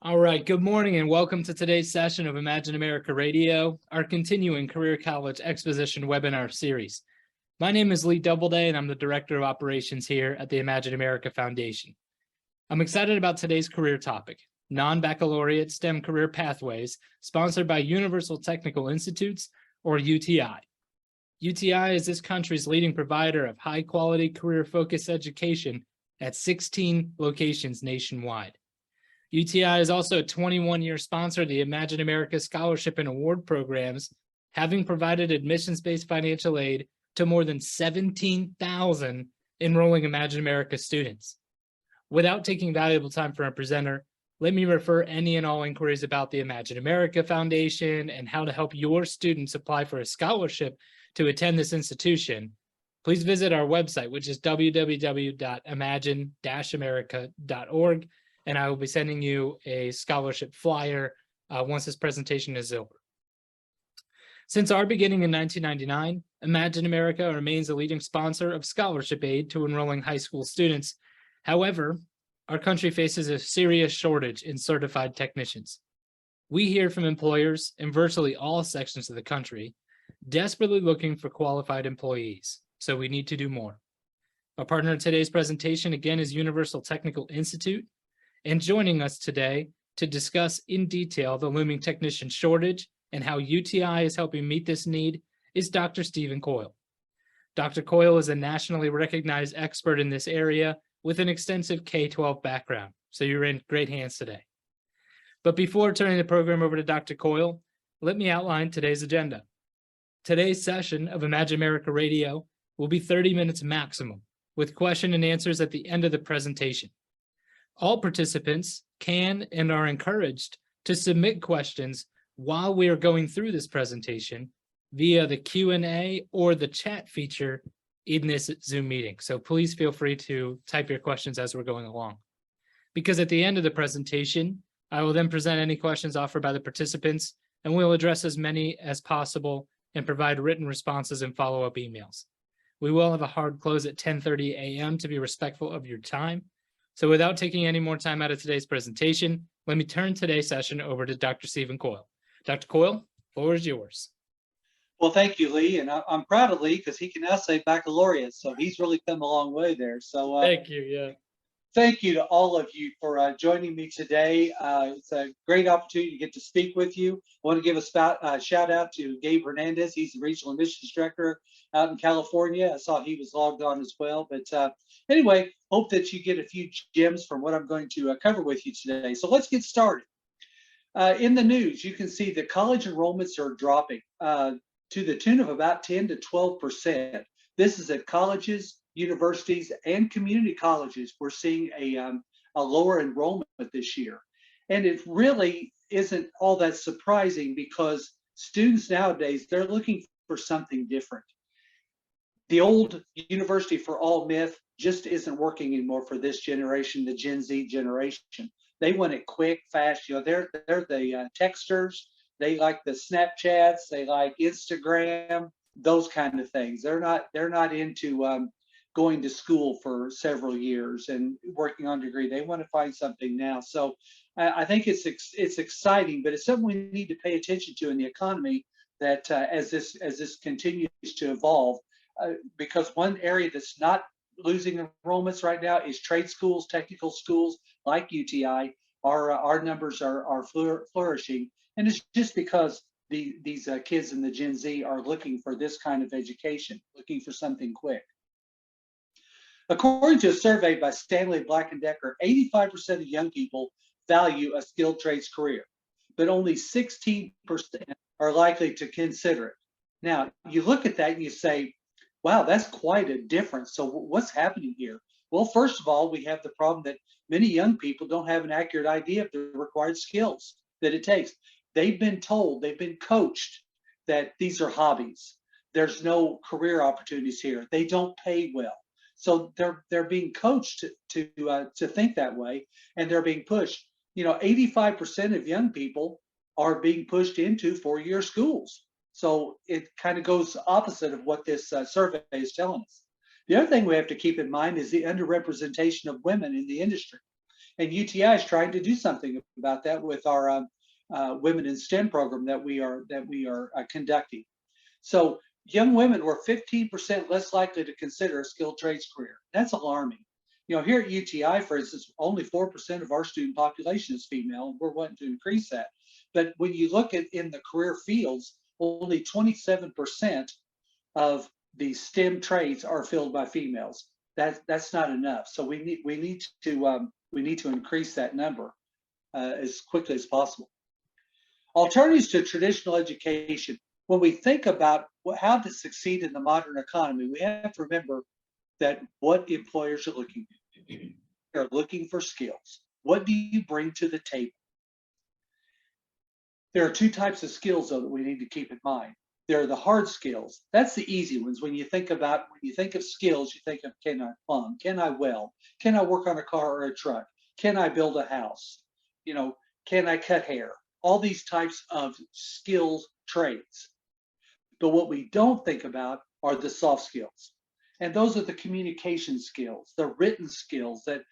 All right, good morning and welcome to today's session of Imagine America Radio, our continuing Career College Exposition webinar series. My name is Lee Doubleday and I'm the Director of Operations here at the Imagine America Foundation. I'm excited about today's career topic, Non-Baccalaureate STEM Career Pathways, sponsored by Universal Technical Institutes, or UTI. UTI is this country's leading provider of high-quality career-focused education at 16 locations nationwide. UTI is also a 21-year sponsor of the Imagine America Scholarship and Award programs, having provided admissions-based financial aid to more than 17,000 enrolling Imagine America students. Without taking valuable time from our presenter, let me refer any and all inquiries about the Imagine America Foundation and how to help your students apply for a scholarship to attend this institution. Please visit our website, which is www.imagine-america.org. And I will be sending you a scholarship flyer once this presentation is over. Since our beginning in 1999, Imagine America remains a leading sponsor of scholarship aid to enrolling high school students. However, our country faces a serious shortage in certified technicians. We hear from employers in virtually all sections of the country, desperately looking for qualified employees, so we need to do more. Our partner in today's presentation, again, is Universal Technical Institute. And joining us today to discuss in detail the looming technician shortage and how UTI is helping meet this need is Dr. Stephen Coyle. Dr. Coyle is a nationally recognized expert in this area with an extensive K-12 background, so you're in great hands today. But before turning the program over to Dr. Coyle, let me outline today's agenda. Today's session of Imagine America Radio will be 30 minutes maximum, with question and answers at the end of the presentation. All participants can and are encouraged to submit questions while we are going through this presentation via the Q&A or the chat feature in this Zoom meeting. So please feel free to type your questions as we're going along. Because at the end of the presentation, I will then present any questions offered by the participants, and we'll address as many as possible and provide written responses and follow-up emails. We will have a hard close at 10:30 a.m. to be respectful of your time. So without taking any more time out of today's presentation, let me turn today's session over to Dr. Stephen Coyle. Dr. Coyle, the floor is yours. Well, thank you, Lee. And I'm proud of Lee because he can now say baccalaureate. So he's really come a long way there. So thank you. Yeah. Thank you to all of you for joining me today. It's a great opportunity to get to speak with you. I want to give a shout out to Gabe Hernandez. He's the Regional Admissions Director out in California. I saw he was logged on as well. But anyway, hope that you get a few gems from what I'm going to cover with you today. So let's get started. In the news, you can see that college enrollments are dropping to the tune of about 10 to 12%. This is at colleges, universities, and community colleges. We're seeing a lower enrollment this year. And it really isn't all that surprising because students nowadays, they're looking for something different. The old university for all myth just isn't working anymore for this generation, the Gen Z generation. They want it quick, fast. You know, they're the texters. They like the Snapchats. They like Instagram, those kind of things. They're not into going to school for several years and working on a degree. They want to find something now. So I think it's exciting, but it's something we need to pay attention to in the economy. That as this continues to evolve, because one area that's not losing enrollments right now is trade schools, technical schools like UTI. Our numbers are flourishing, and it's just because these kids in the Gen Z are looking for this kind of education, looking for something quick. According to a survey by Stanley Black & Decker, 85% of young people value a skilled trades career, but only 16% are likely to consider it. Now, you look at that and you say, wow, that's quite a difference. So what's happening here? Well, first of all, we have the problem that many young people don't have an accurate idea of the required skills that it takes. They've been told, they've been coached that these are hobbies. There's no career opportunities here. They don't pay well. So they're being coached to think that way, and they're being pushed. You know, 85% of young people are being pushed into four-year schools. So it kind of goes opposite of what this survey is telling us. The other thing we have to keep in mind is the underrepresentation of women in the industry. And UTI is trying to do something about that with our Women in STEM program that we are conducting. So young women were 15% less likely to consider a skilled trades career. That's alarming. You know, here at UTI, for instance, only 4% of our student population is female, and we're wanting to increase that. But when you look at in the career fields, only 27% of the STEM trades are filled by females. That's not enough. So we need to increase that number as quickly as possible. Alternatives to traditional education. When we think about how to succeed in the modern economy, we have to remember that what employers are looking for. They're looking for skills. What do you bring to the table? There are two types of skills, though, that we need to keep in mind. There are the hard skills. That's the easy ones. When you think of skills, you think of, can I plumb? Can I weld? Can I work on a car or a truck? Can I build a house? You know, can I cut hair? All these types of skills trades. But what we don't think about are the soft skills. And those are the communication skills, the written skills that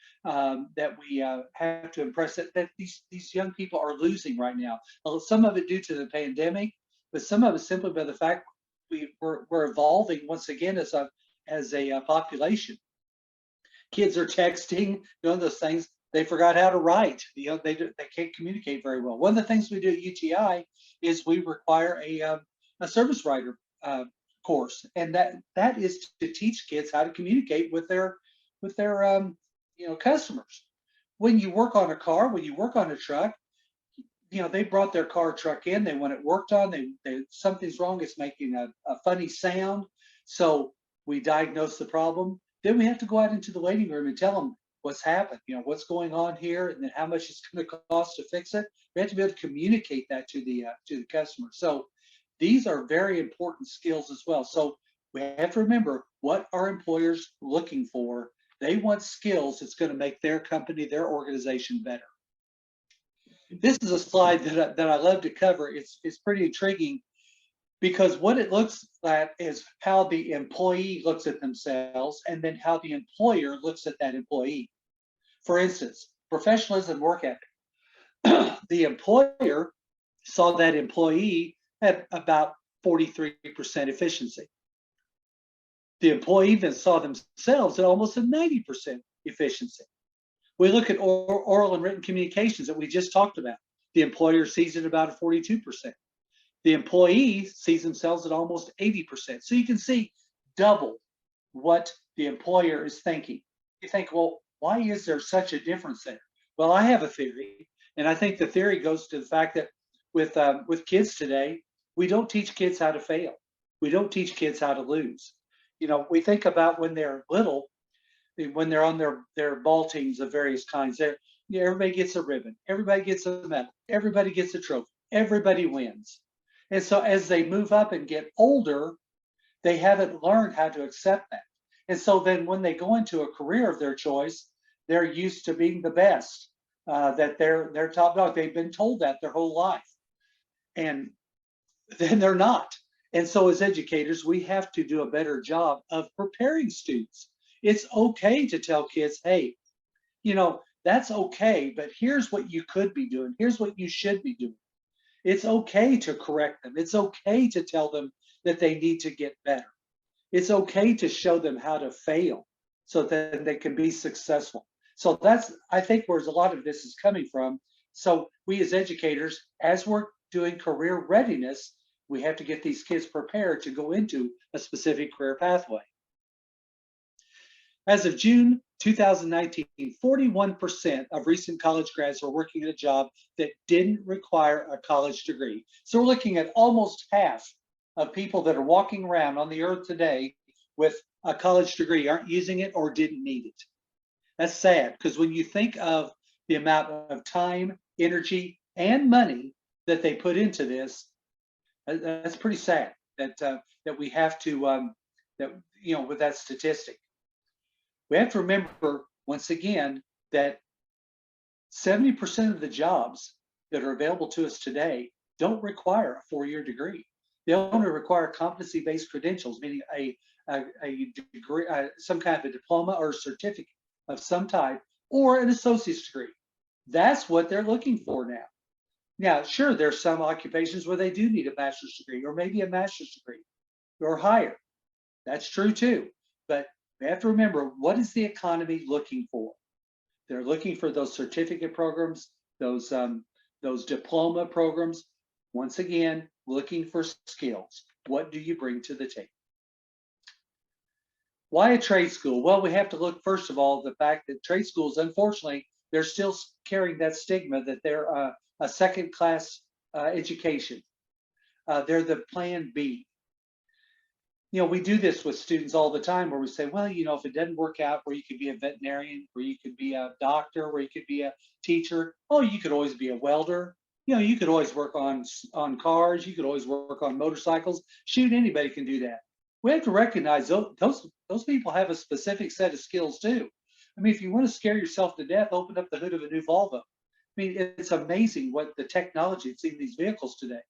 we have to impress that these young people are losing right now. Some of it due to the pandemic, but some of it simply by the fact we're evolving once again as a population. Kids are texting, doing those things. They forgot how to write. You know, they can't communicate very well. One of the things we do at UTI is we require a service writer course, and that is to teach kids how to communicate with their customers. When you work on a car, when you work on a truck, you know, they brought their car or truck in. They want it worked on. They something's wrong. It's making a funny sound. So we diagnose the problem. Then we have to go out into the waiting room and tell them what's happened, you know, what's going on here, and then how much it's going to cost to fix it. We have to be able to communicate that to the customer. So these are very important skills as well. So we have to remember what our employers looking for. They want skills that's going to make their company, their organization better. This is a slide that I love to cover. It's pretty intriguing because what it looks at is how the employee looks at themselves and then how the employer looks at that employee. For instance, professionalism, work ethic. The employer saw that employee at about 43% efficiency. The employee then saw themselves at almost a 90% efficiency. We look at oral and written communications that we just talked about. The employer sees it about a 42%. The employee sees themselves at almost 80%. So you can see double what the employer is thinking. You think, well, why is there such a difference there? Well, I have a theory, and I think the theory goes to the fact that with kids today, we don't teach kids how to fail. We don't teach kids how to lose. You know, we think about when they're little, when they're on their ball teams of various kinds. Everybody gets a ribbon, everybody gets a medal, everybody gets a trophy, everybody wins. And so as they move up and get older, they haven't learned how to accept that. And so then when they go into a career of their choice, they're used to being the best, that they're top dog. They've been told that their whole life. And then they're not. And so as educators, we have to do a better job of preparing students. It's okay to tell kids, hey, you know, that's okay, but here's what you could be doing. Here's what you should be doing. It's okay to correct them. It's okay to tell them that they need to get better. It's okay to show them how to fail so that they can be successful. So that's, I think, where a lot of this is coming from. So we as educators, as we're doing career readiness, we have to get these kids prepared to go into a specific career pathway. As of June 2019, 41% of recent college grads were working at a job that didn't require a college degree. So we're looking at almost half of people that are walking around on the earth today with a college degree aren't using it or didn't need it. That's sad, because when you think of the amount of time, energy, and money that they put into this, that's pretty sad that we have to, with that statistic. We have to remember, once again, that 70% of the jobs that are available to us today don't require a four-year degree. They only require competency-based credentials, meaning a degree, some kind of a diploma or a certificate of some type or an associate's degree. That's what they're looking for now. Now, sure, there's some occupations where they do need a bachelor's degree or maybe a master's degree or higher. That's true too. But we have to remember, what is the economy looking for? They're looking for those certificate programs, those diploma programs. Once again, looking for skills. What do you bring to the table? Why a trade school? Well, we have to look, first of all, the fact that trade schools, unfortunately, they're still carrying that stigma that they're a second class education. They're the plan B. We do this with students all the time where we say, well, if it doesn't work out where you could be a veterinarian, where you could be a doctor, where you could be a teacher, oh, you could always be a welder. You could always work on cars. You could always work on motorcycles. Shoot, anybody can do that. We have to recognize those people have a specific set of skills too. I mean, if you want to scare yourself to death, open up the hood of a new Volvo. I mean, it's amazing what the technology that's in these vehicles today.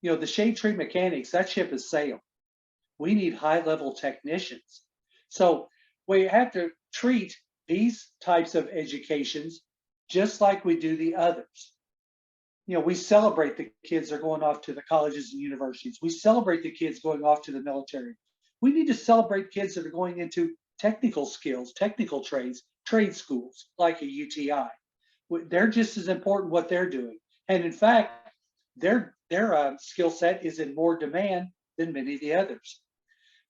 The shade tree mechanics, that ship has sailed. We need high-level technicians. So we have to treat these types of educations just like we do the others. We celebrate the kids that are going off to the colleges and universities. We celebrate the kids going off to the military. We need to celebrate kids that are going into technical skills, technical trades, trade schools like a UTI. They're just as important what they're doing. And in fact, their skill set is in more demand than many of the others.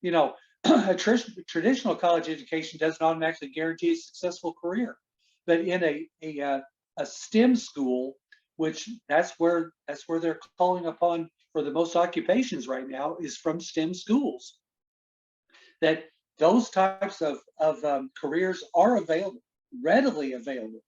A traditional college education doesn't automatically guarantee a successful career, but in a STEM school, which that's where they're calling upon for the most occupations right now, is from STEM schools. That those types of careers are available, readily available,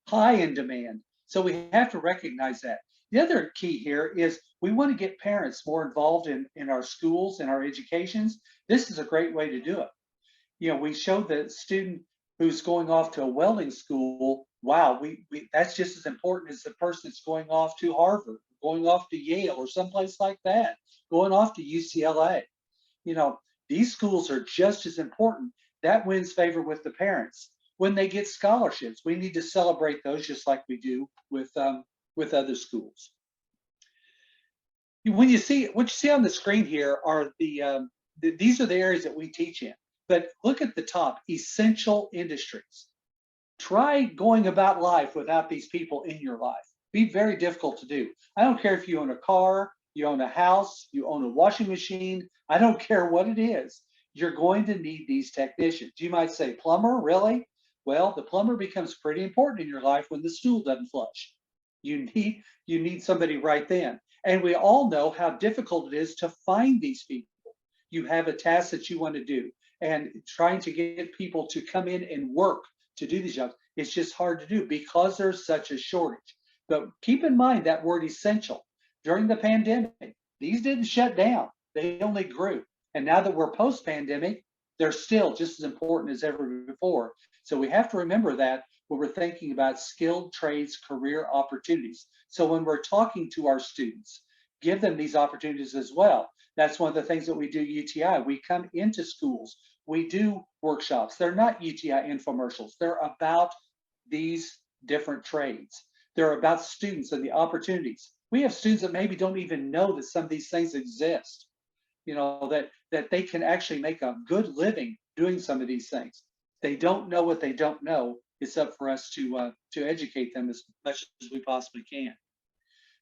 high in demand. So we have to recognize that. The other key here is we want to get parents more involved in our schools and our educations. This is a great way to do it. We showed the student who's going off to a welding school. Wow, that's just as important as the person that's going off to Harvard, going off to Yale or someplace like that, going off to UCLA. These schools are just as important. That wins favor with the parents. When they get scholarships, we need to celebrate those just like we do with other schools. What you see on the screen here are these are the areas that we teach in. But look at the top, essential industries. Try going about life without these people in your life. Be very difficult to do. I don't care if you own a car, you own a house, you own a washing machine. I don't care what it is. You're going to need these technicians. You might say, plumber, really? Well, the plumber becomes pretty important in your life when the stool doesn't flush. You need somebody right then. And we all know how difficult it is to find these people. You have a task that you want to do, and trying to get people to come in and work to do these jobs, it's just hard to do because there's such a shortage. But keep in mind that word essential. During the pandemic, these didn't shut down. They only grew. And now that we're post-pandemic, they're still just as important as ever before. So we have to remember that when we're thinking about skilled trades career opportunities. So when we're talking to our students, give them these opportunities as well. That's one of the things that we do UTI. We come into schools, we do workshops. They're not UTI infomercials. They're about these different trades. They're about students and the opportunities. We have students that maybe don't even know that some of these things exist, that they can actually make a good living doing some of these things. They don't know what they don't know. It's up for us to educate them as much as we possibly can.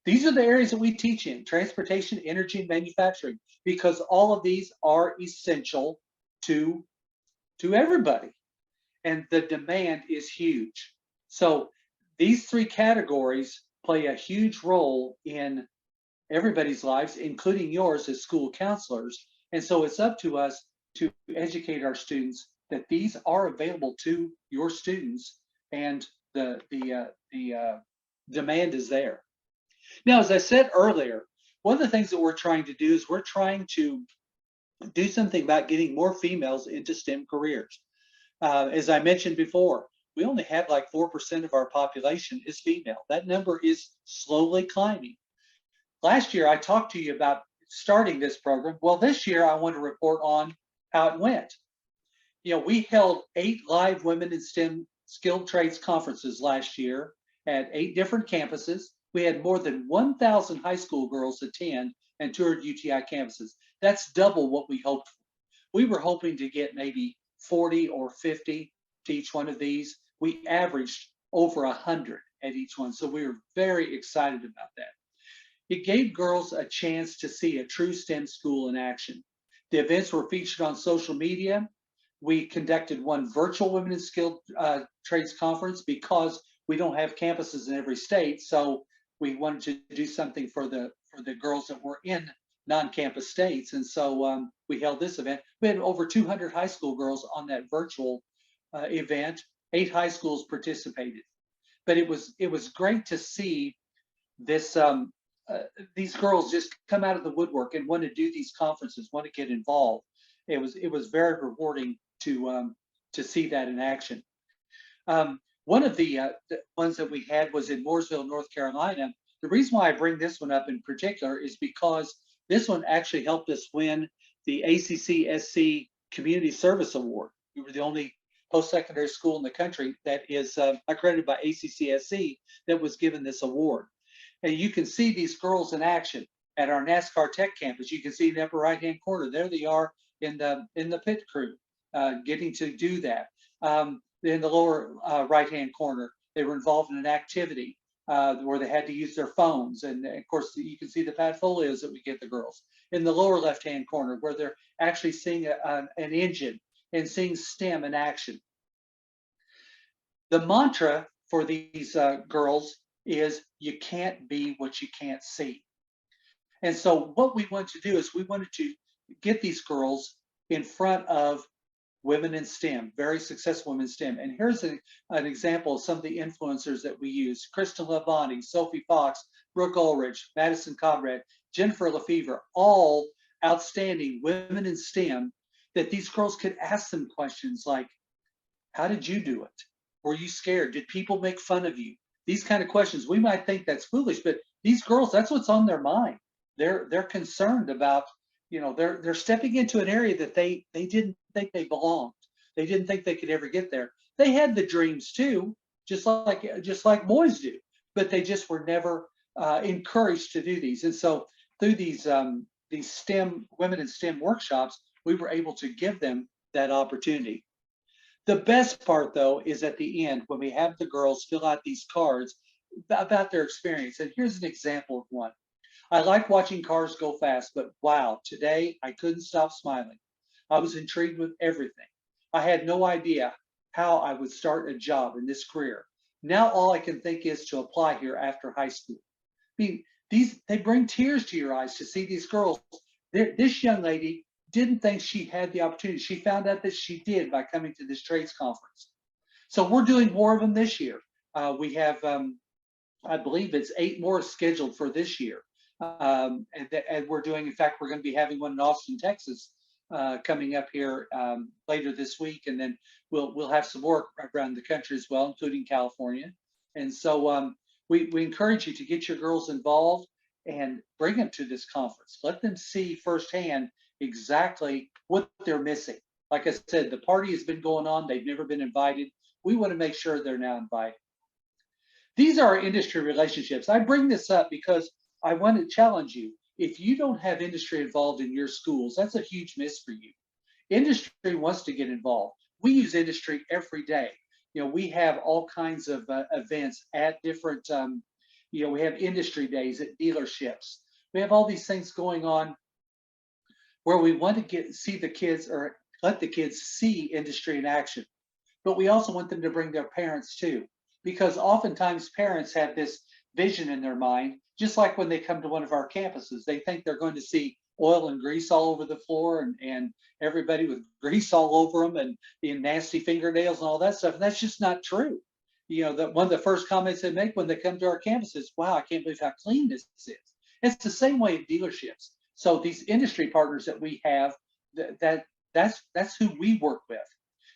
These are the areas that we teach in: transportation, energy, and manufacturing, because all of these are essential to everybody. And the demand is huge. So these three categories play a huge role in everybody's lives, including yours as school counselors. And so it's up to us to educate our students that these are available to your students, and the demand is there. Now, as I said earlier, one of the things that we're trying to do is we're trying to do something about getting more females into STEM careers. As I mentioned before, we only have like 4% of our population is female. That number is slowly climbing. Last year, I talked to you about starting this program. Well, this year, I want to report on how it went. We held 8 live Women in STEM skilled trades conferences last year at 8 different campuses. We had more than 1,000 high school girls attend and toured UTI campuses. That's double what we hoped for. We were hoping to get maybe 40 or 50 to each one of these. We averaged over 100 at each one. So we were very excited about that. It gave girls a chance to see a true STEM school in action. The events were featured on social media. We conducted one virtual Women in Skilled Trades conference because we don't have campuses in every state. So we wanted to do something for the girls that were in non-campus states. And so we held this event. We had over 200 high school girls on that virtual event. 8 high schools participated. But it was great to see this these girls just come out of the woodwork and want to do these conferences, want to get involved. It was very rewarding to see that in action. One of the ones that we had was in Mooresville, North Carolina. The reason why I bring this one up in particular is because this one actually helped us win the ACC-SC Community Service Award. We were the only post-secondary school in the country that is accredited by ACC-SC that was given this award. And you can see these girls in action at our NASCAR Tech campus. You can see in the upper right-hand corner. There they are in the pit crew, getting to do that. In the lower right-hand corner, they were involved in an activity where they had to use their phones. And of course, you can see the portfolios that we get the girls. In the lower left-hand corner, where they're actually seeing an engine and seeing STEM in action. The mantra for these girls is you can't be what you can't see. And so what we wanted to do is we wanted to get these girls in front of women in STEM, very successful women in STEM. And here's an example of some of the influencers that we use: Kristen Labonte, Sophie Fox, Brooke Ulrich, Madison Conrad, Jennifer Lefevre, all outstanding women in STEM, that these girls could ask them questions like, how did you do it? Were you scared? Did people make fun of you? These kind of questions. We might think that's foolish, but these girls, that's what's on their mind. They're concerned about, they're stepping into an area that they didn't think they belonged. They didn't think they could ever get there. They had the dreams too, just like boys do, but they just were never encouraged to do these. And so through these STEM women in STEM workshops, we were able to give them that opportunity. The best part, though, is at the end when we have the girls fill out these cards about their experience. And here's an example of one. I like watching cars go fast, but wow, today I couldn't stop smiling. I was intrigued with everything. I had no idea how I would start a job in this career. Now all I can think is to apply here after high school. I mean, they bring tears to your eyes to see these girls. This young lady didn't think she had the opportunity. She found out that she did by coming to this trades conference. So we're doing more of them this year. We have, I believe it's 8 more scheduled for this year. And we're doing, in fact, we're going to be having one in Austin, Texas, coming up here later this week. And then we'll have some more around the country as well, including California. And so we encourage you to get your girls involved and bring them to this conference. Let them see firsthand exactly what they're missing. Like I said, the party has been going on. They've never been invited. We want to make sure they're now invited. These are our industry relationships. I bring this up because I want to challenge you. If you don't have industry involved in your schools, that's a huge miss for you. Industry wants to get involved. We use industry every day. We have all kinds of events at different, we have industry days at dealerships. We have all these things going on where we want to see the kids, or let the kids see industry in action. But we also want them to bring their parents too, because oftentimes parents have this vision in their mind, just like when they come to one of our campuses. They think they're going to see oil and grease all over the floor and everybody with grease all over them and nasty fingernails and all that stuff. And that's just not true. That one of the first comments they make when they come to our campus is, wow, I can't believe how clean this is. It's the same way at dealerships. So these industry partners that we have, that's who we work with.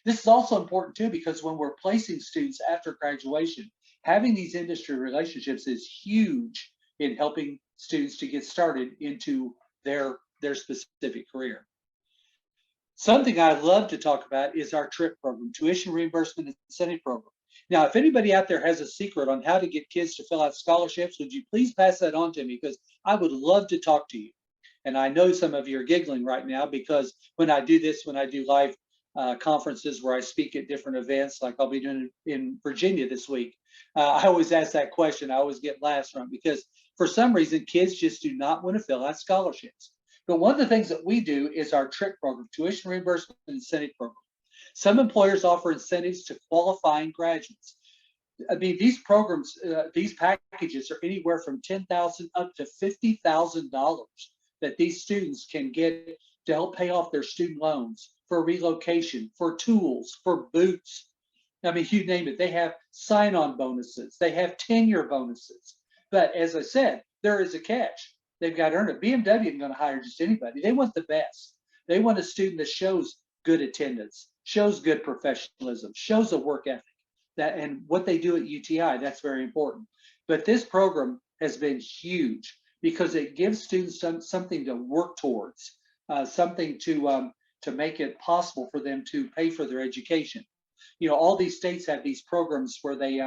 This is also important too, because when we're placing students after graduation, having these industry relationships is huge in helping students to get started into their specific career. Something I love to talk about is our TRIP program, Tuition Reimbursement Incentive Program. Now, if anybody out there has a secret on how to get kids to fill out scholarships, would you please pass that on to me? Because I would love to talk to you. And I know some of you are giggling right now because when I do this, when I do live conferences where I speak at different events, like I'll be doing in Virginia this week, I always ask that question. I always get laughs from it because for some reason, kids just do not want to fill out scholarships. But one of the things that we do is our TRIC program, Tuition Reimbursement Incentive Program. Some employers offer incentives to qualifying graduates. I mean, these programs, these packages are anywhere from $10,000 up to $50,000 that these students can get to help pay off their student loans, for relocation, for tools, for boots. I mean, you name it. They have sign-on bonuses. They have tenure bonuses. But as I said, there is a catch. They've got to earn it. BMW isn't going to hire just anybody. They want the best. They want a student that shows good attendance, shows good professionalism, shows a work ethic. That and what they do at UTI, that's very important. But this program has been huge because it gives students something to work towards, something to make it possible for them to pay for their education. You know, all these states have these programs where they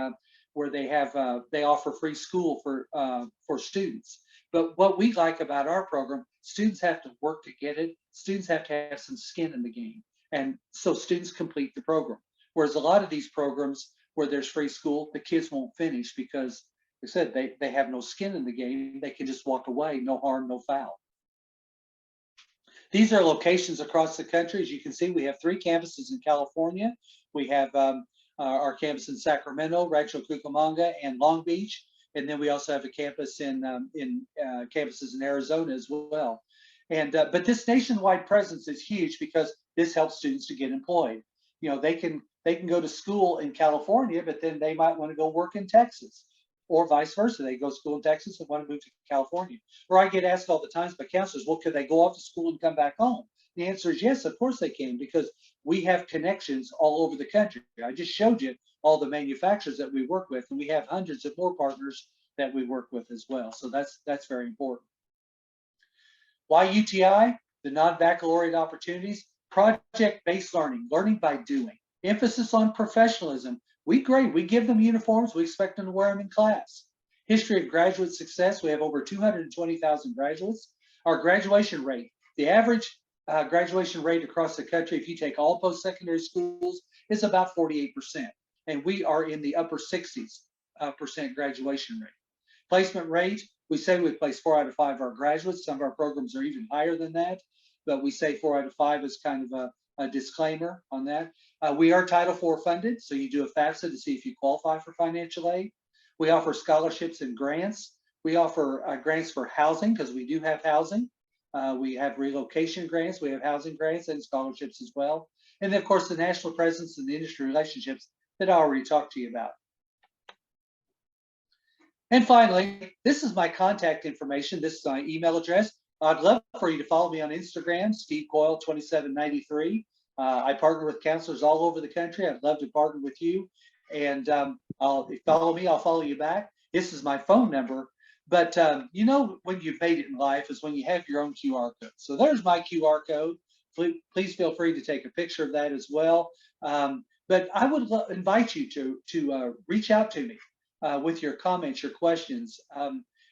offer free school for students. But what we like about our program, students have to work to get it. Students have to have some skin in the game, and so students complete the program. Whereas a lot of these programs where there's free school, the kids won't finish because, like I said, they have no skin in the game. They can just walk away, no harm, no foul. These are locations across the country. As you can see, we have 3 campuses in California. We have our campus in Sacramento, Rancho Cucamonga, and Long Beach. And then we also have a campus in campuses in Arizona as well. And but this nationwide presence is huge because this helps students to get employed. You know, they can go to school in California, but then they might want to go work in Texas, or vice versa. They go to school in Texas and want to move to California. Or I get asked all the time by counselors, well, could they go off to school and come back home? The answer is yes, of course they can, because we have connections all over the country. I just showed you all the manufacturers that we work with, and we have hundreds of more partners that we work with as well. So that's very important. Why UTI? The non-baccalaureate opportunities, project-based learning, learning by doing, emphasis on professionalism. We grade, we give them uniforms, we expect them to wear them in class. History of graduate success, we have over 220,000 graduates. Our graduation rate, the average graduation rate across the country, if you take all post-secondary schools, is about 48%. And we are in the upper 60s percent graduation rate. Placement rate, we say we place 4 out of 5 of our graduates. Some of our programs are even higher than that, but we say 4 out of 5 is kind of a disclaimer on that. We are Title IV funded, so you do a FAFSA to see if you qualify for financial aid. We offer scholarships and grants. We offer grants for housing because we do have housing. We have relocation grants, we have housing grants and scholarships as well. And then of course the national presence and the industry relationships that I already talked to you about. And finally, this is my contact information. This is my email address. I'd love for you to follow me on Instagram, Steve Coyle 2793. I partner with counselors all over the country. I'd love to partner with you. And if you follow me, I'll follow you back. This is my phone number. But you know, when you've made it in life is when you have your own QR code. So there's my QR code. Please feel free to take a picture of that as well. But I would invite you to reach out to me with your comments, your questions.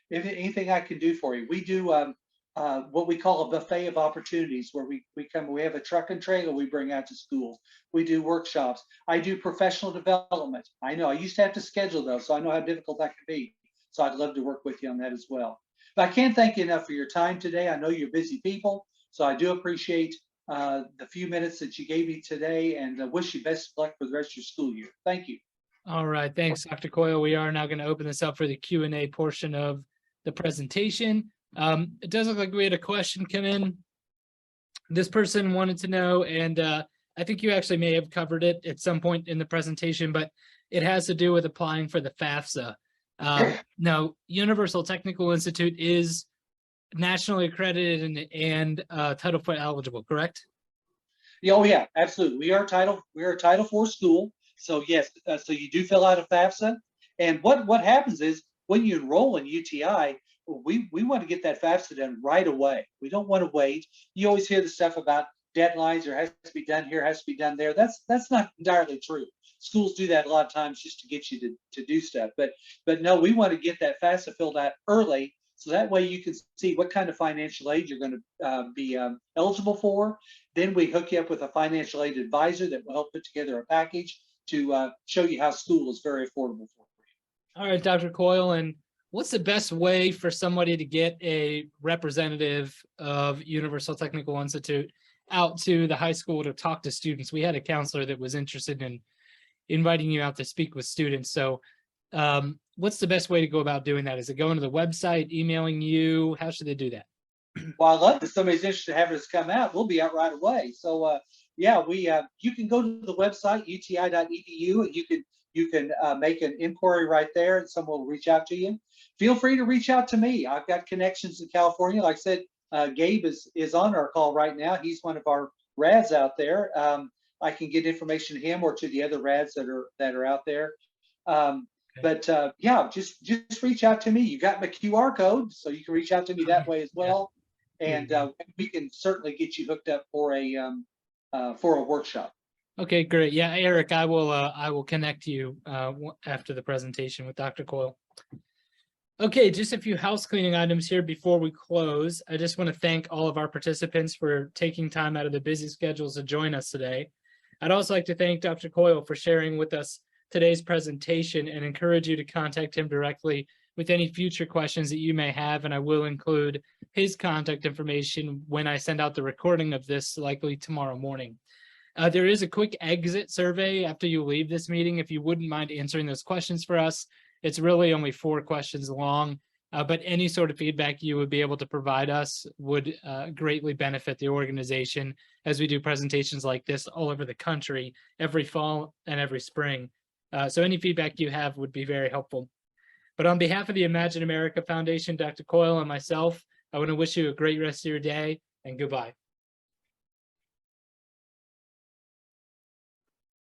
If anything I can do for you. We do what we call a buffet of opportunities, where we have a truck and trailer we bring out to schools. We do workshops. I do professional development. I know I used to have to schedule those, so I know how difficult that can be. So I'd love to work with you on that as well. But I can't thank you enough for your time today. I know you're busy people, so I do appreciate the few minutes that you gave me today, and wish you best of luck for the rest of your school year. Thank you. All right, thanks, Dr. Coyle. We are now going to open this up for the Q&A portion of the presentation. It does look like we had a question come in. This person wanted to know, and I think you actually may have covered it at some point in the presentation, but it has to do with applying for the FAFSA. Now, Universal Technical Institute is nationally accredited and Title IV eligible, correct? Oh yeah, absolutely. We are Title IV school. So yes, so you do fill out a FAFSA. And what happens is when you enroll in UTI, we want to get that FAFSA done right away. We don't want to wait. You always hear the stuff about deadlines, or has to be done here, has to be done there. That's not entirely true. Schools do that a lot of times just to get you to do stuff. But no, we want to get that FAFSA filled out early, so that way you can see what kind of financial aid you're going to be eligible for. Then we hook you up with a financial aid advisor that will help put together a package to show you how school is very affordable for you. All right, Dr. Coyle, and what's the best way for somebody to get a representative of Universal Technical Institute out to the high school to talk to students? We had a counselor that was interested in inviting you out to speak with students. So what's the best way to go about doing that? Is it going to the website, emailing you? How should they do that? Well, I love that somebody's interested in having us come out. We'll be out right away. So yeah, you can go to the website uti.edu, and you can make an inquiry right there, and someone will reach out to you. Feel free to reach out to me. I've got connections in California. Like I said, Gabe is on our call right now. He's one of our RADs out there. I can get information to him or to the other RADs that are out there. But yeah, just reach out to me. You got my QR code, so you can reach out to me that way as well. And we can certainly get you hooked up for a workshop. Okay, great. Yeah, Eric, I will connect you after the presentation with Dr. Coyle. Okay, just a few house cleaning items here before we close. I just want to thank all of our participants for taking time out of their busy schedules to join us today. I'd also like to thank Dr. Coyle for sharing with us today's presentation and encourage you to contact him directly with any future questions that you may have, and I will include his contact information when I send out the recording of this, likely tomorrow morning. There is a quick exit survey after you leave this meeting. If you wouldn't mind answering those questions for us, it's really only 4 questions long, but any sort of feedback you would be able to provide us would greatly benefit the organization as we do presentations like this all over the country every fall and every spring. So any feedback you have would be very helpful. But on behalf of the Imagine America Foundation, Dr. Coyle, and myself, I want to wish you a great rest of your day, and goodbye.